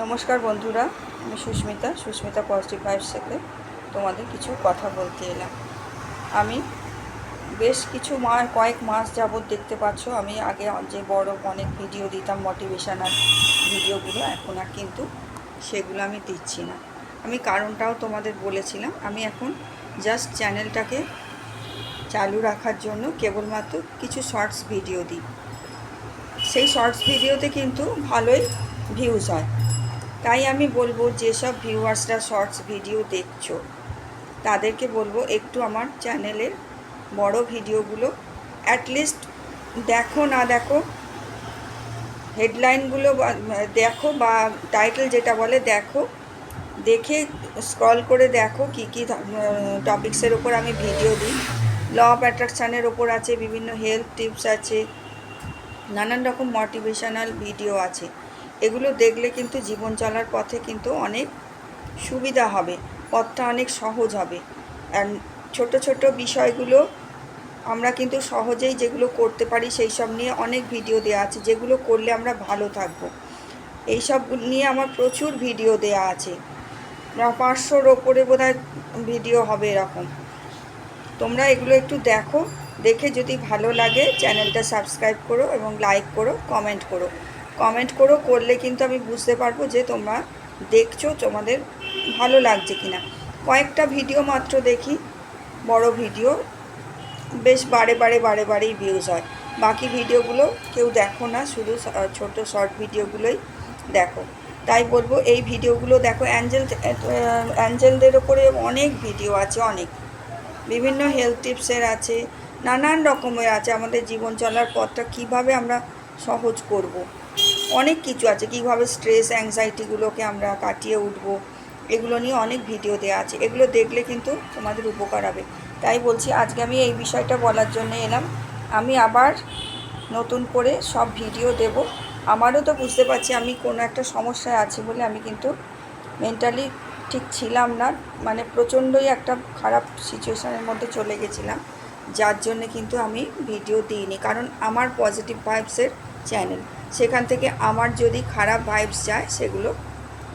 নমস্কার বন্ধুরা, আমি সুস্মিতা পজিটিভ ভাইবস থেকে তোমাদের কিছু কথা বলতে এলাম। আমি বেশ কিছু কয়েক মাস যাবৎ দেখতে পাচ্ছ আমি আগে যে বড় অনেক ভিডিও দিতাম মোটিভেশনাল ভিডিওগুলো, এখন আর কিন্তু সেগুলো আমি দিচ্ছি না। আমি কারণটাও তোমাদের বলেছিলাম। আমি এখন জাস্ট চ্যানেলটাকে চালু রাখার জন্য কেবলমাত্র কিছু শর্টস ভিডিও দিই। সেই শর্টস ভিডিওতে কিন্তু ভালোই ভিউজ হয়। তাই আমি বলবো যেসব ভিউয়ার্সরা শর্টস ভিডিও দেখছো তাদেরকে বলবো একটু আমার চ্যানেলের বড় ভিডিওগুলো অ্যাটলিস্ট দেখো, না দেখো হেডলাইনগুলো দেখো, বা টাইটেল যেটা বলে দেখো, দেখে স্ক্রল করে দেখো কী কী টপিক্সের ওপর আমি ভিডিও দিই। ল অফ অ্যাট্রাকশানের ওপর আছে, বিভিন্ন হেলথ টিপস আছে, নানান রকম মোটিভেশনাল ভিডিও আছে। এগুলো দেখলে কিন্তু জীবন চলার পথে কিন্তু অনেক সুবিধা হবে, পথটা অনেক সহজ হবে। আর ছোট ছোট বিষয়গুলো আমরা কিন্তু সহজেই যেগুলো করতে পারি সেই সব নিয়ে অনেক ভিডিও দেওয়া আছে, যেগুলো করলে আমরা ভালো থাকবো। এই সব নিয়ে আমার প্রচুর ভিডিও দেওয়া আছে, 500-র ওপরে বোধহয় ভিডিও হবে এরকম। তোমরা এগুলো একটু দেখো, দেখে যদি ভালো লাগে চ্যানেলটা সাবস্ক্রাইব করো এবং লাইক করো, কমেন্ট করো। করলে কিন্তু আমি বুঝতে পারবো যে তোমরা দেখছো, তোমাদের ভালো লাগছে কিনা। কয়েকটা ভিডিও মাত্র দেখি, বড় ভিডিও বেশ বারেই ভিউজ হয়। বাকি ভিডিওগুলো কেউ দেখো না, শুধু ছোট শর্ট ভিডিওগুলোই দেখো। তাই বলবো এই ভিডিওগুলো দেখো। অ্যাঞ্জেলদের ওপরে অনেক ভিডিও আছে, অনেক বিভিন্ন হেলথ টিপসের আছে, নানান রকমের আছে। আমাদের জীবন চলার পথটা কিভাবে আমরা সহজ করব, অনেক কিছু আছে। কিভাবে স্ট্রেস অ্যাংজাইটিগুলোকে আমরা কাটিয়ে উঠবো, এগুলো নিয়ে অনেক ভিডিও দেওয়া আছে। এগুলো দেখলে কিন্তু তোমাদের উপকার হবে। তাই বলছি আজকে আমি এই বিষয়টা বলার জন্য এলাম। আমি আবার নতুন করে সব ভিডিও দেব। আমারও তো বুঝতে পারছি আমি কোনো একটা সমস্যায় আছি বলে আমি কিন্তু মেন্টালি ঠিক ছিলাম না, মানে প্রচণ্ডই একটা খারাপ সিচুয়েশানের মধ্যে চলে গেছিলাম, যার জন্যে কিন্তু আমি ভিডিও দিইনি। কারণ আমার পজিটিভ ভাইবসের চ্যানেল, সেখান থেকে আমার যদি খারাপ ভাইবস যায় সেগুলো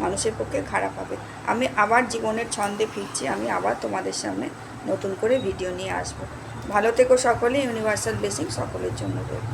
মানুষের পক্ষে খারাপ হবে। আমি আবার জীবনের ছন্দে ফিরছি, আমি আবার তোমাদের সামনে নতুন করে ভিডিও নিয়ে আসবো। ভালো থেকো সকলে, ইউনিভার্সাল ব্লেসিং সকলের জন্য রইল।